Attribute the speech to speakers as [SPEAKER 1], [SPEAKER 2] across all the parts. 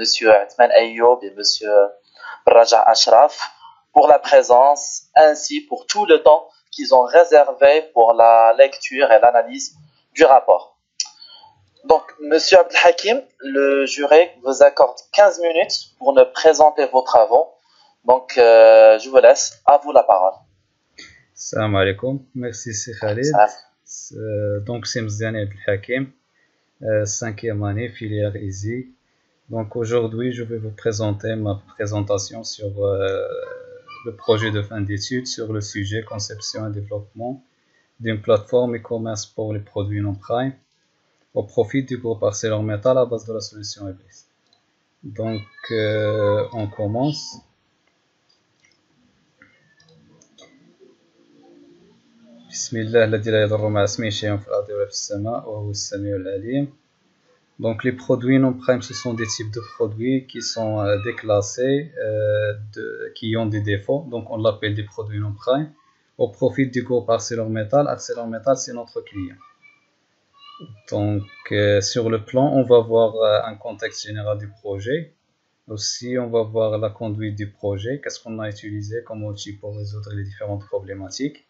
[SPEAKER 1] Monsieur Atman Ayoub et Monsieur Raja Ashraf pour la présence ainsi pour tout le temps qu'ils ont réservé pour la lecture et l'analyse du rapport. Donc, Monsieur Abdelhakim, le jury vous accorde 15 minutes pour nous présenter vos travaux. Donc, je vous laisse, à vous la parole.
[SPEAKER 2] Salam alaikum, merci c'est Khalid. Donc, c'est Mziane Abdelhakim, 5e année, filière EASY. Donc, aujourd'hui, je vais vous présenter ma présentation sur le projet de fin d'études sur le sujet conception et développement d'une plateforme e-commerce pour les produits non prime au profit du groupe ArcelorMittal à base de la solution Ibris. Donc, on commence. Bismillah, الذي لا يضر مع اسمه شيء في الأرض ولا في السماء وهو السميع العليم. Donc, les produits non prime, ce sont des types de produits qui sont déclassés, qui ont des défauts. Donc, on l'appelle des produits non prime au profit du groupe ArcelorMittal. ArcelorMittal, c'est notre client. Donc, sur le plan, on va voir un contexte général du projet. Aussi, on va voir la conduite du projet, qu'est-ce qu'on a utilisé comme outil pour résoudre les différentes problématiques.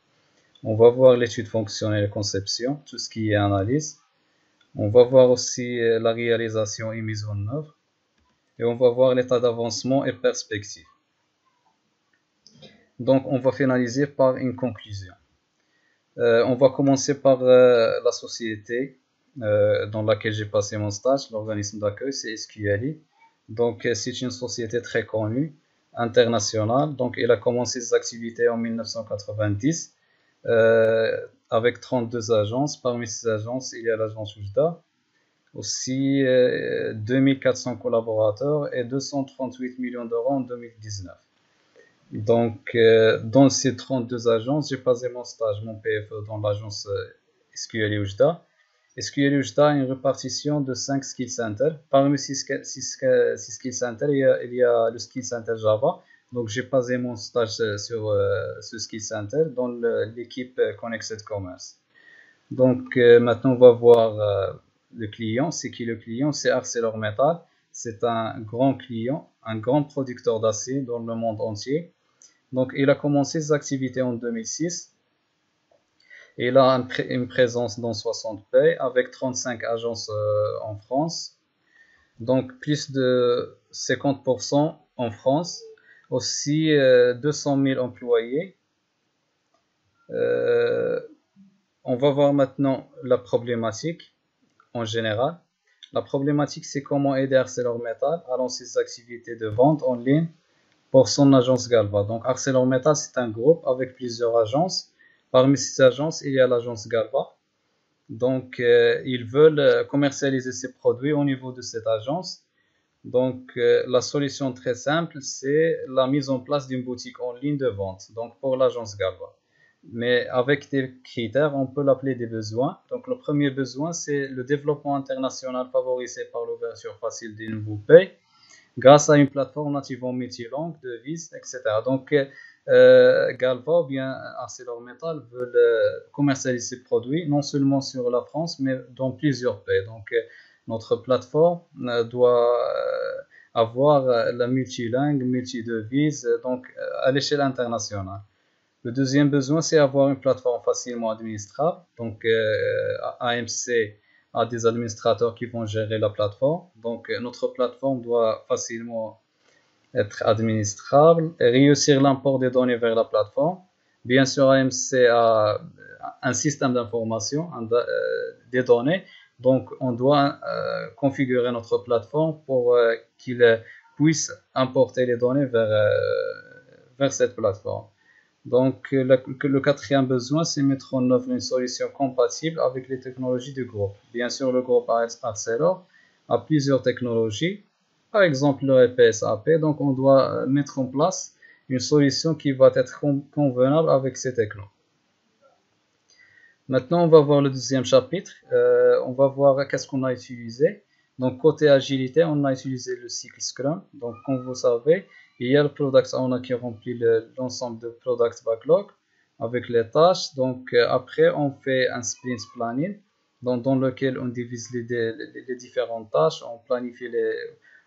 [SPEAKER 2] On va voir l'étude fonctionnelle et conception, tout ce qui est analyse. On va voir aussi la réalisation et mise en œuvre. Et on va voir l'état d'avancement et perspective. Donc, on va finaliser par une conclusion. On va commencer par la société dans laquelle j'ai passé mon stage, l'organisme d'accueil, c'est SQLI. Donc, c'est une société très connue, internationale. Donc, elle a commencé ses activités en 1990 avec 32 agences. Parmi ces agences, il y a l'agence Oujda. Aussi, 2400 collaborateurs et 238 millions d'euros en 2019. Donc, dans ces 32 agences, j'ai passé mon stage, mon PFE, dans l'agence SQLI Oujda. SQLI Oujda a une répartition de 5 skill centers. Parmi ces skill centers, il y a le skill center Java. Donc, j'ai passé mon stage sur ce skill center dans l'équipe Connected Commerce. Donc, maintenant, on va voir le client. C'est qui le client? C'est ArcelorMittal. C'est un grand client, un grand producteur d'acier dans le monde entier. Donc, il a commencé ses activités en 2006. Il a une présence dans 60 pays avec 35 agences en France. Donc, plus de 50% en France. Aussi, 200 000 employés. On va voir maintenant la problématique en général. La problématique, c'est comment aider ArcelorMittal à lancer ses activités de vente en ligne pour son agence Galva. Donc, ArcelorMittal, c'est un groupe avec plusieurs agences. Parmi ces agences, il y a l'agence Galva. Donc, ils veulent commercialiser ces produits au niveau de cette agence. Donc, la solution très simple, c'est la mise en place d'une boutique en ligne de vente, donc pour l'agence Galva. Mais avec des critères, on peut l'appeler des besoins. Donc, le premier besoin, c'est le développement international favorisé par l'ouverture facile des nouveaux pays grâce à une plateforme nativement multilangue, devises, etc. Donc, Galva ou bien ArcelorMittal veulent commercialiser ces produits non seulement sur la France, mais dans plusieurs pays. Donc, notre plateforme doit avoir la multilingue, multidevise, donc à l'échelle internationale. Le deuxième besoin, c'est avoir une plateforme facilement administrable. Donc, AMC a des administrateurs qui vont gérer la plateforme. Donc, notre plateforme doit facilement être administrable et réussir l'import des données vers la plateforme. Bien sûr, AMC a un système d'information des données. Donc, on doit configurer notre plateforme pour qu'il puisse importer les données vers cette plateforme. Donc, le quatrième besoin, c'est mettre en œuvre une solution compatible avec les technologies du groupe. Bien sûr, le groupe Arcelor a plusieurs technologies, par exemple le EPSAP. Donc, on doit mettre en place une solution qui va être convenable avec ces technos. Maintenant, on va voir le deuxième chapitre. On va voir qu'est-ce qu'on a utilisé. Donc, côté agilité, on a utilisé le cycle Scrum. Donc, comme vous savez, il y a le Product Owner qui remplit l'ensemble de Product Backlog avec les tâches. Donc, après, on fait un Sprint Planning dans lequel on divise les différentes tâches,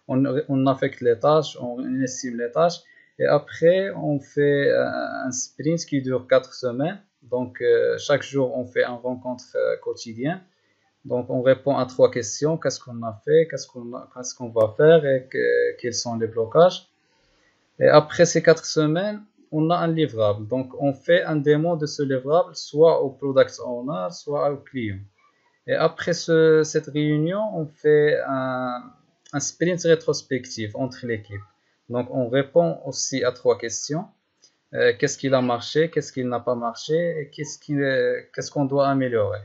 [SPEAKER 2] on affecte les tâches, on estime les tâches, et après on fait un sprint qui dure 4 semaines. Donc chaque jour on fait un rencontre quotidien. Donc on répond à 3 questions: qu'est-ce qu'on a fait, qu'est-ce qu'on va faire et quels sont les blocages. Et après ces 4 semaines, on a un livrable. Donc on fait un démo de ce livrable soit au product owner, soit au client. Et après cette réunion, on fait un sprint rétrospectif entre l'équipe. Donc on répond aussi à 3 questions. Qu'est-ce qui a marché, qu'est-ce qui n'a pas marché et qu'est-ce qu'on doit améliorer.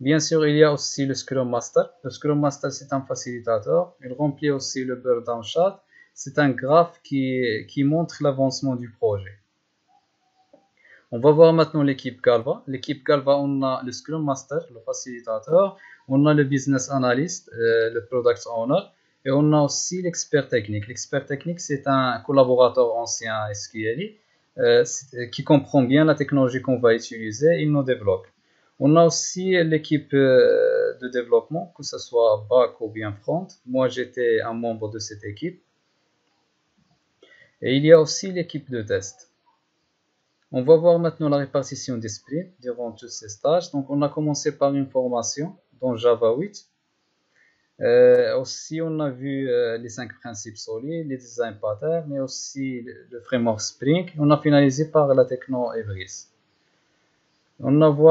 [SPEAKER 2] Bien sûr, il y a aussi le Scrum Master. Le Scrum Master, c'est un facilitateur. Il remplit aussi le Burn-Down Chart. C'est un graphe qui montre l'avancement du projet. On va voir maintenant l'équipe Galva. L'équipe Galva, on a le Scrum Master, le facilitateur. On a le Business Analyst, le Product Owner. Et on a aussi l'expert technique. L'expert technique, c'est un collaborateur ancien SQL qui comprend bien la technologie qu'on va utiliser. Il nous développe. On a aussi l'équipe de développement, que ce soit back ou bien front. Moi, j'étais un membre de cette équipe. Et il y a aussi l'équipe de test. On va voir maintenant la répartition des sprints durant tous ces stages. Donc, on a commencé par une formation dans Java 8. Aussi, on a vu les 5 principes solides, les design patterns, mais aussi le framework Spring. On a finalisé par la techno Ebris. On a vu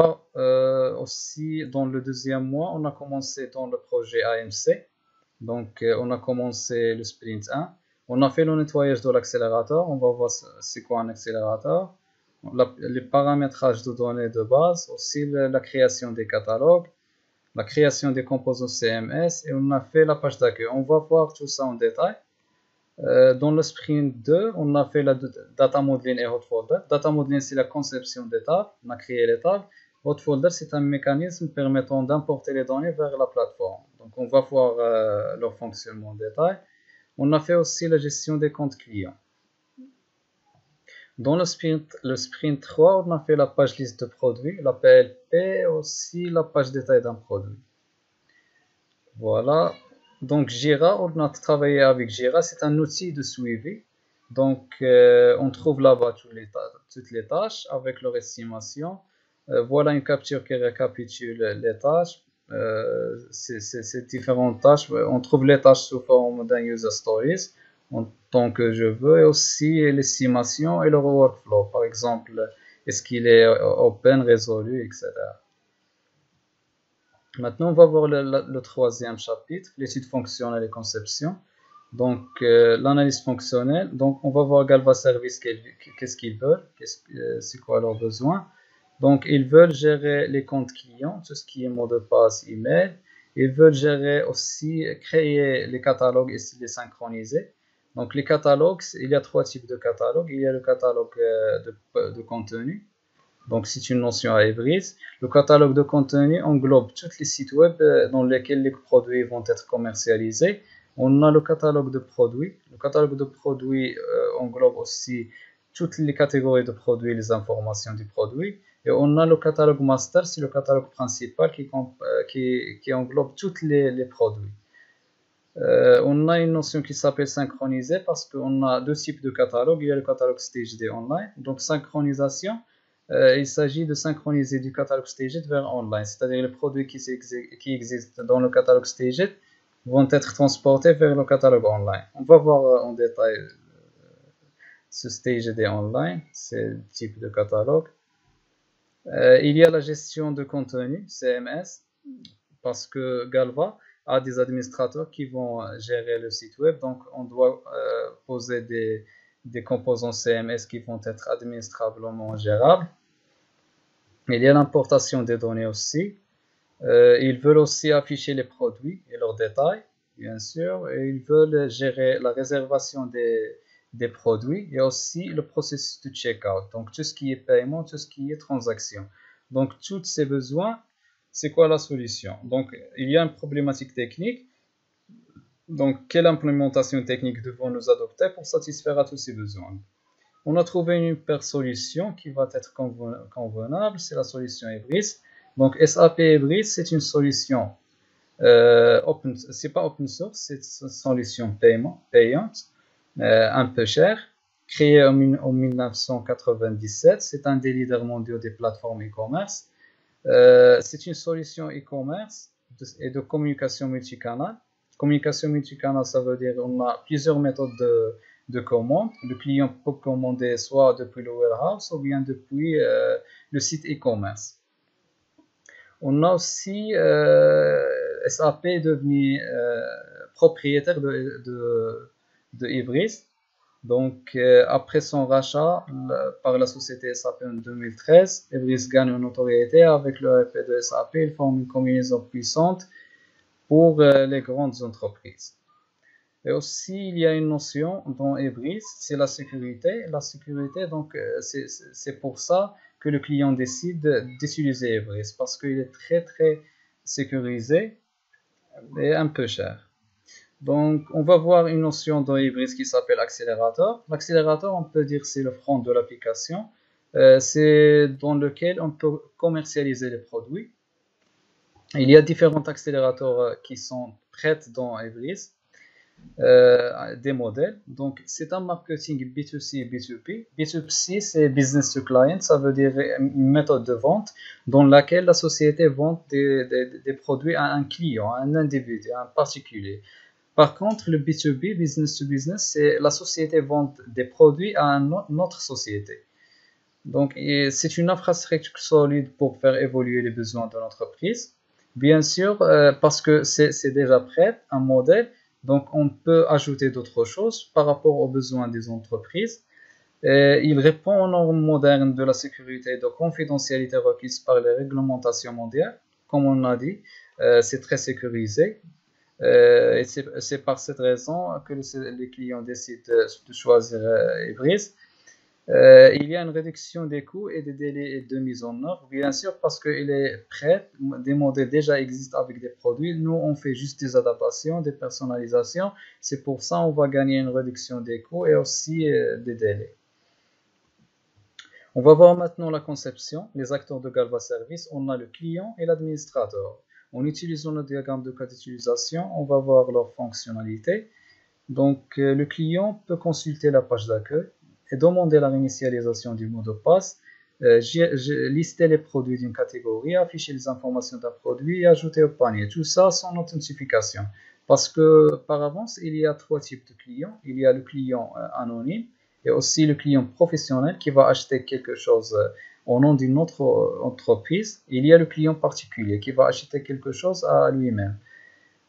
[SPEAKER 2] aussi dans le deuxième mois, on a commencé dans le projet AMC. Donc, on a commencé le sprint 1. On a fait le nettoyage de l'accélérateur. On va voir c'est quoi un accélérateur. Les paramétrages de données de base, aussi la création des catalogues, la création des composants CMS, et on a fait la page d'accueil. On va voir tout ça en détail. Dans le sprint 2, on a fait la data modeling et hot folder. Data modeling, c'est la conception des tables. On a créé les tables. Hot folder, c'est un mécanisme permettant d'importer les données vers la plateforme. Donc, on va voir leur fonctionnement en détail. On a fait aussi la gestion des comptes clients. Dans le sprint 3, on a fait la page liste de produits, la PLP, et aussi la page détail d'un produit. Voilà. Donc Jira, on a travaillé avec Jira, c'est un outil de suivi. Donc on trouve là-bas toutes les tâches avec leur estimation. Voilà une capture qui récapitule les tâches. Ces différentes tâches, on trouve les tâches sous forme d'un user stories en tant que je veux, et aussi l'estimation et le workflow. Par exemple, est-ce qu'il est open, résolu, etc. Maintenant, on va voir le troisième chapitre, l'étude fonctionnelle et conception. Donc, l'analyse fonctionnelle. Donc, on va voir Galva Service, qu'est-ce qu'ils veulent, c'est quoi leurs besoins. Donc, ils veulent gérer les comptes clients, tout ce qui est mot de passe, email. Ils veulent gérer aussi, créer les catalogues et les synchroniser. Donc, les catalogues, il y a 3 types de catalogues. Il y a le catalogue de contenu. Donc, c'est une notion à Ebris. Le catalogue de contenu englobe tous les sites web dans lesquels les produits vont être commercialisés. On a le catalogue de produits. Le catalogue de produits englobe aussi toutes les catégories de produits, les informations du produit. Et on a le catalogue master, c'est le catalogue principal qui englobe tous les produits. On a une notion qui s'appelle synchroniser parce qu'on a 2 types de catalogues. Il y a le catalogue staged et online. Donc, synchronisation. Il s'agit de synchroniser du catalogue staged vers online, c'est-à-dire les produits qui existent dans le catalogue staged vont être transportés vers le catalogue online. On va voir en détail ce staged et online, c'est le type de catalogue. Il y a la gestion de contenu, CMS, parce que Galva a des administrateurs qui vont gérer le site web, donc on doit poser des composants CMS qui vont être administrablement gérables. Il y a l'importation des données aussi. Ils veulent aussi afficher les produits et leurs détails, bien sûr. Et ils veulent gérer la réservation des produits et aussi le processus de checkout. Donc, tout ce qui est paiement, tout ce qui est transaction. Donc, tous ces besoins, c'est quoi la solution? Donc, il y a une problématique technique. Donc, quelle implémentation technique devons-nous adopter pour satisfaire à tous ces besoins? On a trouvé une hyper solution qui va être convenable, c'est la solution Ebris. Donc, SAP Ebris, c'est une solution C'est pas open source, c'est une solution payante, un peu chère, créée en 1997. C'est un des leaders mondiaux des plateformes e-commerce. C'est une solution e-commerce et de communication multicanal. Communication multicanal, ça veut dire qu'on a plusieurs méthodes de commande. Le client peut commander soit depuis le warehouse ou bien depuis le site e-commerce. On a aussi SAP est devenu propriétaire de Ibris. Donc, après son rachat par la société SAP en 2013, Ibris gagne en notoriété avec le ERP de SAP. Il forme une combinaison puissante pour les grandes entreprises. Et aussi, il y a une notion dans Ibris, c'est la sécurité. La sécurité, donc, c'est pour ça que le client décide d'utiliser Ibris, parce qu'il est très, très sécurisé et un peu cher. Donc, on va voir une notion dans Ibris qui s'appelle accélérateur. L'accélérateur, on peut dire, c'est le front de l'application. C'est dans lequel on peut commercialiser les produits. Il y a différents accélérateurs qui sont prêts dans Ibris. Des modèles. Donc, c'est un marketing B2C et B2B. B2C, c'est business to client, ça veut dire une méthode de vente dans laquelle la société vend des produits à un client, à un individu, à un particulier. Par contre, le B2B, business to business, c'est la société vend des produits à une autre société. Donc, c'est une infrastructure solide pour faire évoluer les besoins de l'entreprise. Bien sûr, parce que c'est déjà prêt, un modèle. Donc, on peut ajouter d'autres choses par rapport aux besoins des entreprises. Il répond aux normes modernes de la sécurité et de confidentialité requises par les réglementations mondiales. Comme on a dit, c'est très sécurisé. Et c'est par cette raison que les clients décident de choisir Ibris. Il y a une réduction des coûts et des délais de mise en œuvre, bien sûr, parce qu'il est prêt, des modèles déjà existent avec des produits. Nous, on fait juste des adaptations, des personnalisations. C'est pour ça qu'on va gagner une réduction des coûts et aussi des délais. On va voir maintenant la conception, les acteurs de Galva Service. On a le client et l'administrateur. En utilisant le diagramme de cas d'utilisation, on va voir leurs fonctionnalités. Donc, le client peut consulter la page d'accueil et demander la réinitialisation du mot de passe, lister les produits d'une catégorie, afficher les informations d'un produit et ajouter au panier. Tout ça sans authentification. Parce que par avance, il y a trois types de clients. Il y a le client anonyme et aussi le client professionnel qui va acheter quelque chose au nom d'une autre entreprise. Il y a le client particulier qui va acheter quelque chose à lui-même.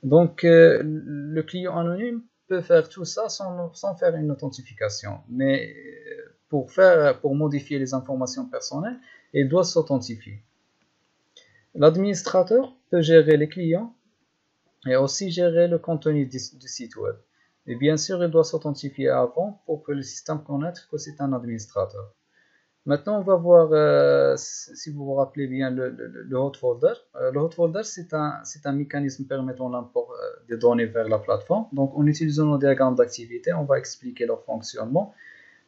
[SPEAKER 2] Donc, le client anonyme peut faire tout ça sans faire une authentification. Mais pour modifier les informations personnelles, il doit s'authentifier. L'administrateur peut gérer les clients et aussi gérer le contenu du site web. Et bien sûr, il doit s'authentifier avant pour que le système connaisse que c'est un administrateur. Maintenant, on va voir, si vous vous rappelez bien, le hot folder. Le hot folder, c'est un mécanisme permettant l'import des données vers la plateforme. Donc, en utilisant nos diagrammes d'activité, on va expliquer leur fonctionnement.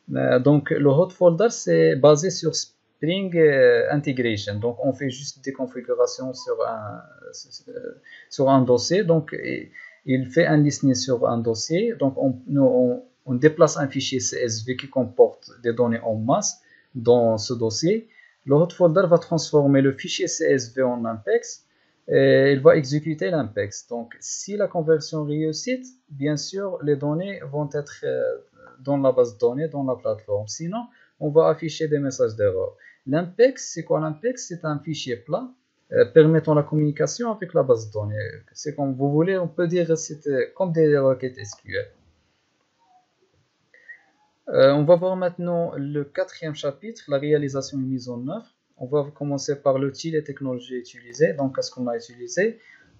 [SPEAKER 2] Donc, le hot folder, c'est basé sur Spring Integration. Donc, on fait juste des configurations sur un dossier. Donc, il fait un listening sur un dossier. Donc, on déplace un fichier CSV qui comporte des données en masse dans ce dossier. Le hot folder va transformer le fichier CSV en index et il va exécuter l'index. Donc, si la conversion réussit, bien sûr, les données vont être dans la base de données, dans la plateforme. Sinon, on va afficher des messages d'erreur. L'index, c'est quoi l'index? C'est un fichier plat permettant la communication avec la base de données. C'est comme vous voulez, on peut dire que c'est comme des requêtes SQL. On va voir maintenant le quatrième chapitre, la réalisation et mise en œuvre. On va commencer par l'outil et technologies utilisées. Donc, qu'est-ce qu'on a utilisé?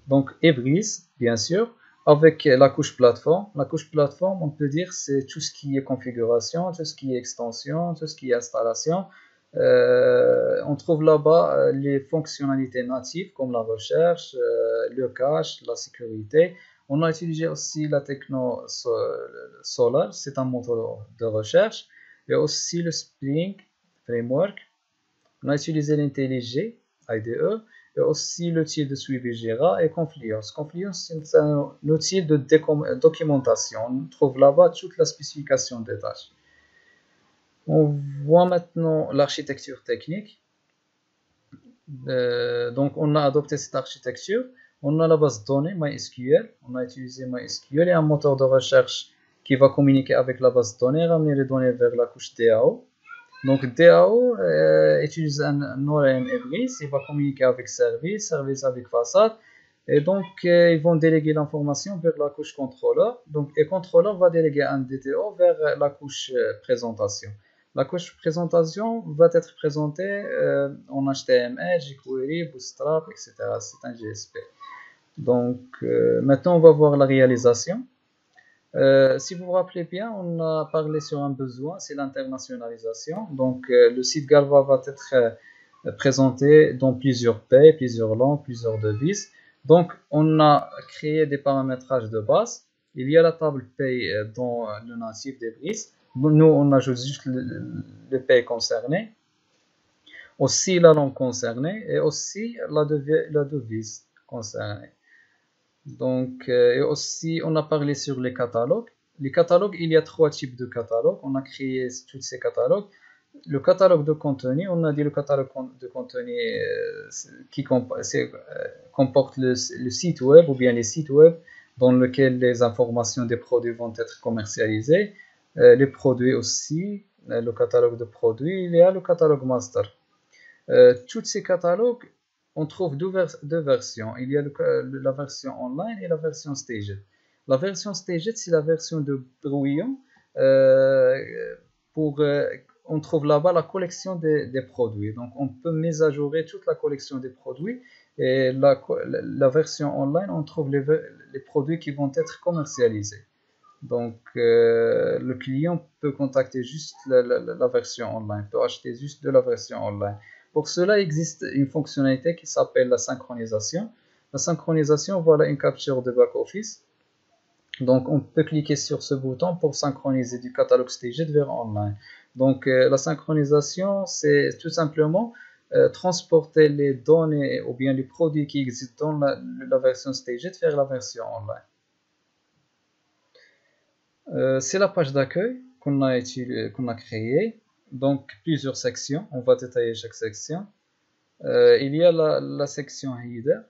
[SPEAKER 2] Donc, Ibris, bien sûr, avec la couche plateforme. La couche plateforme, on peut dire, c'est tout ce qui est configuration, tout ce qui est extension, tout ce qui est installation. On trouve là-bas les fonctionnalités natives comme la recherche, le cache, la sécurité. On a utilisé aussi la techno Solar, c'est un moteur de recherche, et aussi le Spring Framework. On a utilisé l'IntelliJ IDE, et aussi l'outil de suivi Jira et Confluence. Confluence, c'est un outil de documentation. On trouve là-bas toute la spécification des tâches. On voit maintenant l'architecture technique. Donc, on a adopté cette architecture. On a la base de données MySQL. On a utilisé MySQL et un moteur de recherche qui va communiquer avec la base de données, ramener les données vers la couche DAO. Donc, DAO utilise un ORM Ebris. Il va communiquer avec service avec façade. Et donc, ils vont déléguer l'information vers la couche contrôleur. Donc, et contrôleur va déléguer un DTO vers la couche présentation. La couche présentation va être présentée en HTML, jQuery, Bootstrap, etc. C'est un GSP. Donc, maintenant, on va voir la réalisation. Si vous vous rappelez bien, on a parlé sur un besoin, c'est l'internationalisation. Donc, le site Galva va être présenté dans plusieurs pays, plusieurs langues, plusieurs devises. Donc, on a créé des paramétrages de base. Il y a la table pays dans le natif d'Ebris. Nous, on ajoute juste le pays concerné, aussi la langue concernée et aussi la devise concernée. Donc, et aussi, on a parlé sur les catalogues. Les catalogues, il y a 3 types de catalogues. On a créé tous ces catalogues. Le catalogue de contenu, on a dit le catalogue de contenu qui comporte le site web ou bien les sites web dans lesquels les informations des produits vont être commercialisées. Les produits aussi, le catalogue de produits, il y a le catalogue master. Tous ces catalogues, on trouve deux versions. Il y a la version online et la version staged. La version staged, c'est la version de brouillon. On trouve là-bas la collection des produits. Donc, on peut misajorer toute la collection des produits. Et la version online, on trouve les produits qui vont être commercialisés. Donc, le client peut contacter juste la version online, peut acheter juste de la version online. Pour cela, il existe une fonctionnalité qui s'appelle la synchronisation. La synchronisation, voilà une capture de back-office. Donc, on peut cliquer sur ce bouton pour synchroniser du catalogue staged vers online. Donc, la synchronisation, c'est tout simplement transporter les données ou bien les produits qui existent dans la version staged vers la version online. C'est la page d'accueil qu'on a créée. Donc, plusieurs sections. On va détailler chaque section. Il y a la section header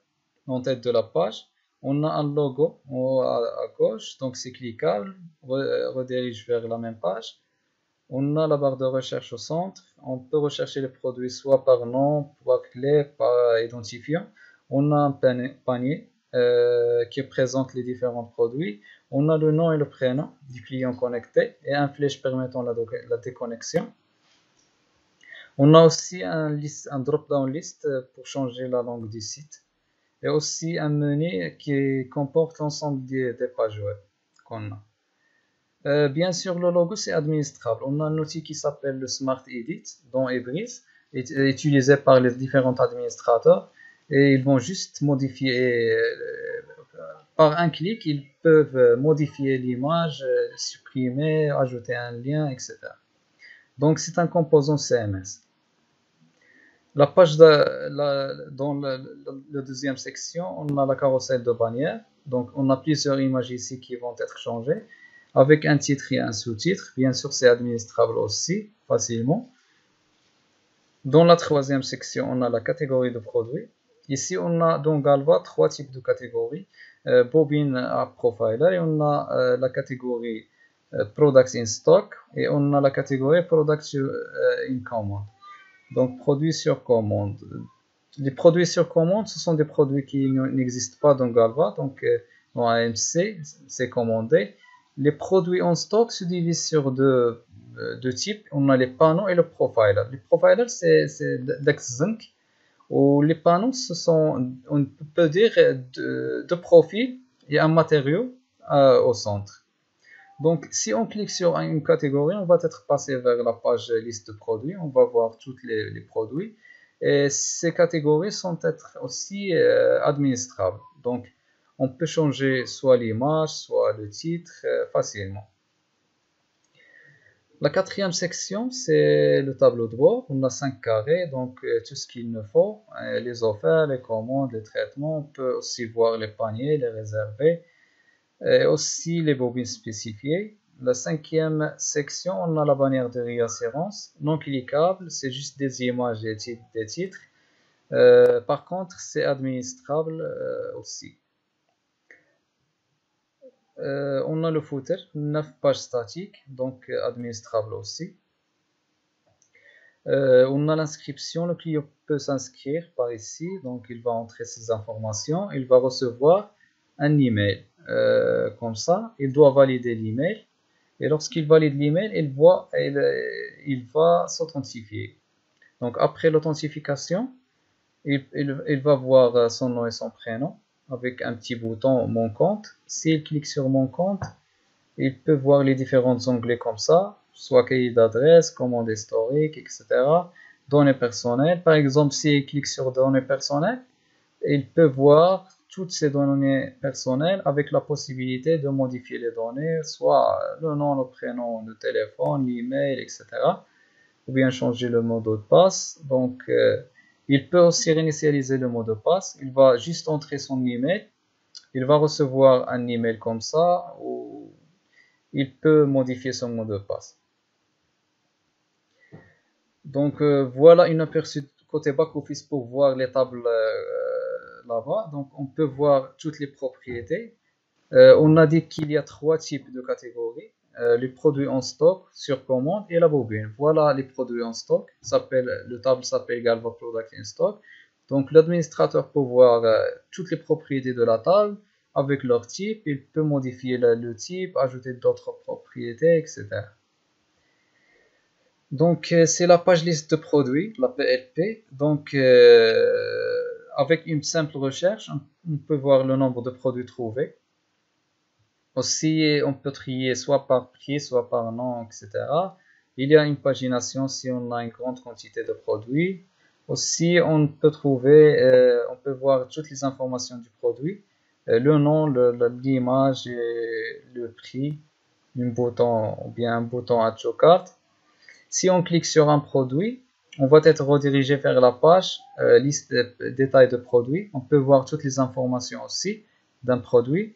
[SPEAKER 2] en tête de la page. On a un logo à gauche, donc c'est cliquable, redirige vers la même page. On a la barre de recherche au centre. On peut rechercher les produits soit par nom, par clé, par identifiant. On a un panier qui présente les différents produits. On a le nom et le prénom du client connecté et un flèche permettant la déconnexion. On a aussi un drop-down list pour changer la langue du site. Et aussi un menu qui comporte l'ensemble des pages web qu'on a. Bien sûr, le logo, c'est administrable. On a un outil qui s'appelle le Smart Edit dans Ebris, utilisé par les différents administrateurs. Et ils vont juste modifier, par un clic, ils peuvent modifier l'image, supprimer, ajouter un lien, etc. Donc, c'est un composant CMS. La page dans la deuxième section, on a la carousel de bannière. Donc, on a plusieurs images ici qui vont être changées avec un titre et un sous-titre. Bien sûr, c'est administrable aussi facilement. Dans la troisième section, on a la catégorie de produits. Ici, on a dans Galva 3 types de catégories. Bobine App Profiler et on a la catégorie Products in Stock et on a la catégorie Products in Command. Donc, produits sur commande. Les produits sur commande, ce sont des produits qui n'existent pas dans Galva. Donc, dans AMC, c'est commandé. Les produits en stock se divisent sur deux types. On a les panneaux et le profiler. Les profilers, c'est DexZync. Ou les panneaux, on peut dire, deux profils et un matériau au centre. Donc, si on clique sur une catégorie, on va être passé vers la page liste de produits. On va voir tous les produits. Et ces catégories sont aussi administrables. Donc, on peut changer soit l'image, soit le titre facilement. La quatrième section, c'est le tableau de bord. On a 5 carrés, donc tout ce qu'il nous faut, les offertes, les commandes, les traitements. On peut aussi voir les paniers, les réservés, et aussi les bobines spécifiées. La cinquième section, on a la bannière de réassurance, non cliquable, c'est juste des images et des titres. Par contre, c'est administrable aussi. On a le footer, 9 pages statiques, donc administrable aussi. On a l'inscription, le client peut s'inscrire par ici, donc il va entrer ses informations, il va recevoir un email. Comme ça, il doit valider l'email, et lorsqu'il valide l'email, il va s'authentifier. Donc après l'authentification, il va voir son nom et son prénom avec un petit bouton Mon compte. S'il clique sur Mon compte, il peut voir les différents onglets comme ça, soit cahier d'adresse, commande historique, etc. Données personnelles. Par exemple, s'il clique sur Données personnelles, il peut voir toutes ces données personnelles avec la possibilité de modifier les données, soit le nom, le prénom, le téléphone, l'email, etc. Ou bien changer le mot de passe. Donc, il peut aussi réinitialiser le mot de passe. Il va juste entrer son email. Il va recevoir un email comme ça, ou il peut modifier son mot de passe. Donc, voilà une aperçu côté back-office pour voir les tables là-bas. Donc, on peut voir toutes les propriétés. On a dit qu'il y a 3 types de catégories. Les produits en stock, sur commande et la bobine. Voilà les produits en stock. Le table s'appelle Galva Product in Stock. Donc l'administrateur peut voir toutes les propriétés de la table avec leur type. Il peut modifier le type, ajouter d'autres propriétés, etc. Donc c'est la page liste de produits, la PLP. Donc avec une simple recherche, on peut voir le nombre de produits trouvés. Aussi, on peut trier soit par prix, soit par nom, etc. Il y a une pagination si on a une grande quantité de produits. Aussi, on peut voir toutes les informations du produit, le nom, l'image, le prix, un bouton Add to Cart. Si on clique sur un produit, on va être redirigé vers la page liste détails de produits. On peut voir toutes les informations aussi d'un produit.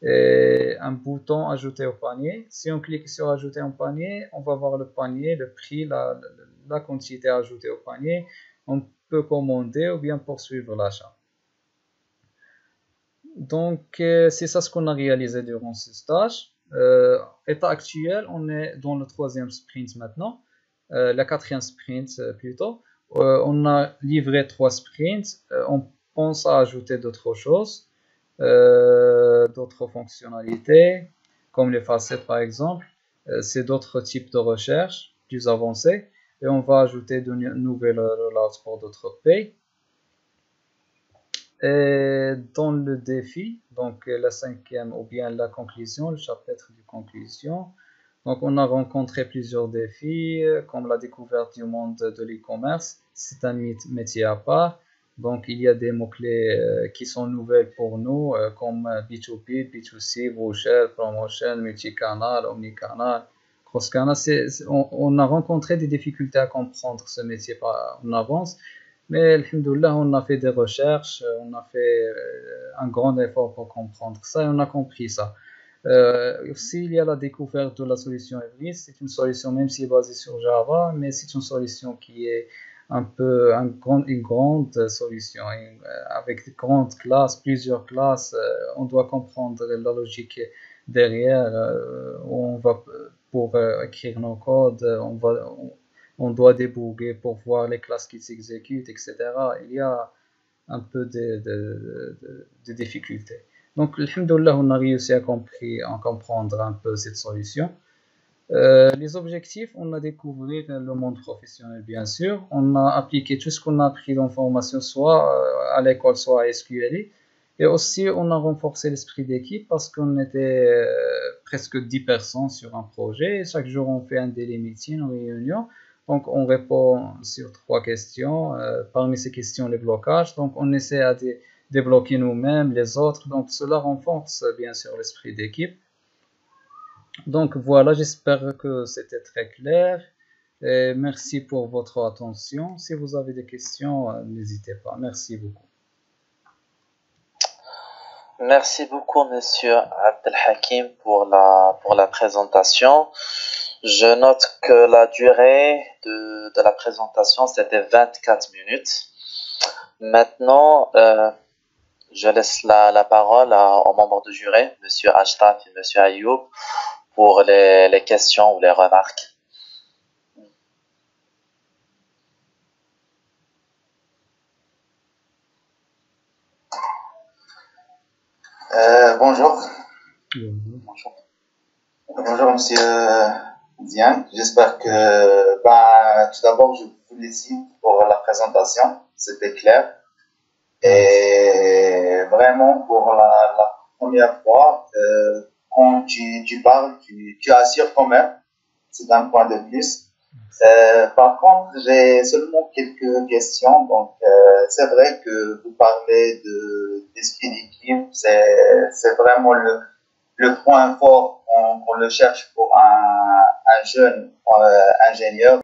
[SPEAKER 2] Et un bouton ajouter au panier. Si on clique sur ajouter au panier, on va voir le panier, le prix, la quantité ajoutée au panier. On peut commander ou bien poursuivre l'achat. Donc c'est ça ce qu'on a réalisé durant ce stage. État actuel, on est dans le 3e sprint maintenant, la 4e sprint plutôt. On a livré 3 sprints. On pense à ajouter d'autres choses. D'autres fonctionnalités comme les facettes par exemple. C'est d'autres types de recherche plus avancés et on va ajouter de nouvelles rollouts pour d'autres pays. Et dans le défi, donc la 5e ou bien la conclusion, le chapitre de conclusion, donc on a rencontré plusieurs défis comme la découverte du monde de l'e-commerce. C'est un métier à part. Donc, il y a des mots-clés qui sont nouvelles pour nous, comme B2B, B2C, voucher, promotion, multicanal, omnicanal, cross-canal. On a rencontré des difficultés à comprendre ce métier en avance, mais alhamdoulilah, on a fait des recherches, on a fait un grand effort pour comprendre ça et on a compris ça. Aussi, il y a la découverte de la solution Evris. C'est une solution, même si elle est basée sur Java, mais c'est une solution qui est une grande solution avec de grandes classes, plusieurs classes. On doit comprendre la logique derrière. On va pour écrire nos codes, on doit débugger pour voir les classes qui s'exécutent, etc. Il y a un peu de difficultés. Donc, alhamdoulilah, on a réussi à comprendre un peu cette solution. Les objectifs, on a découvert le monde professionnel, bien sûr. On a appliqué tout ce qu'on a appris dans formation, soit à l'école, soit à SQLI. Et aussi, on a renforcé l'esprit d'équipe parce qu'on était presque 10 personnes sur un projet. Et chaque jour, on fait un daily meeting, une réunion. Donc, on répond sur 3 questions. Parmi ces questions, les blocages. Donc, on essaie à débloquer nous-mêmes, les autres. Donc, cela renforce, bien sûr, l'esprit d'équipe. Donc voilà, j'espère que c'était très clair. Et merci pour votre attention. Si vous avez des questions, n'hésitez pas. Merci beaucoup.
[SPEAKER 1] Merci beaucoup, monsieur Abdelhakim, pour la présentation. Je note que la durée de la présentation, c'était 24 minutes. Maintenant, je laisse la parole aux membres du jury, monsieur Ashraf et monsieur Ayoub, pour les questions ou les remarques.
[SPEAKER 3] Bonjour.
[SPEAKER 1] Bonjour.
[SPEAKER 3] Bonjour, monsieur Diane. J'espère que, tout d'abord, je vous félicite pour la présentation. C'était clair. Et vraiment, pour la première fois, quand tu parles, tu assures quand même. C'est un point de plus. Par contre, j'ai seulement quelques questions. Donc, c'est vrai que vous parlez d'esprit d'équipe. C'est vraiment le point fort qu'on le cherche pour un jeune ingénieur.